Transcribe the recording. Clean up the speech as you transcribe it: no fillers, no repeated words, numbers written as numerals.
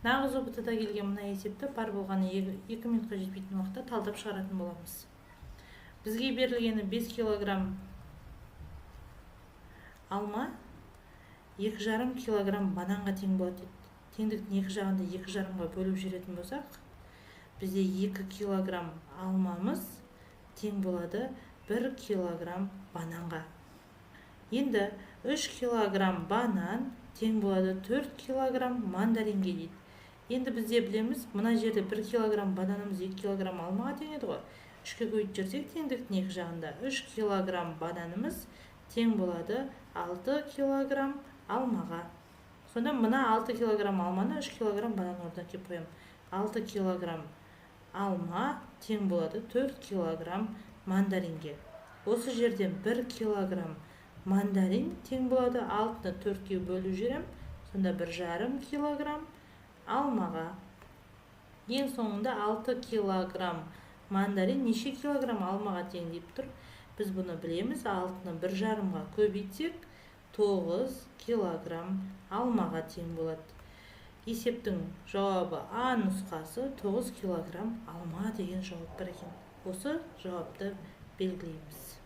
Нағыз ұбт-да келген мына есепті бар болғаны 2 минутқа жетпейтін уақытта талдап шығаратын боламыз. Бізге берілгені 5 килограмм алма 2,5 килограмм бананға тең болады. Теңдіктің екі жағында 2,5-ға бөліп жіберетін болсақ, бізде 2 килограмм алмамыз тең болады 1 килограмм бананға. Енді 3 килограмм банан тең болады 4 килограмм мандаринге дейді. Енді бізде білеміз, мына жерде 1 килограмм бананымыз 2 килограмм алмаға тең еді ғой. 3-ке көйіп жүрсек, теңдіктің екі жағында 3 килограмм бананымыз тең болады 6 килограмм алмаға. Сонда мына 6 килограмм алманы 3 килограмм банан орнына кеп қоям. 6 килограмм алма тең болады 4 килограмм мандаринге. Осы жерден 1 килограмм мандарин тең болады 6-ны 4-ке бөліп жүрем. Сонда 1,5 килограмм алмаға. Ең соңында 6 килограмм мандарин неше килограмм алмаға тең деп тұр. Біз бұны білеміз. 6-ны 1,5-ға көбейтсек 9 килограмм алмаға тең болады. Есептің жауабы А нұсқасы 9 килограмм алма деген жауап бар екен. Осы жауапты белгілейміз.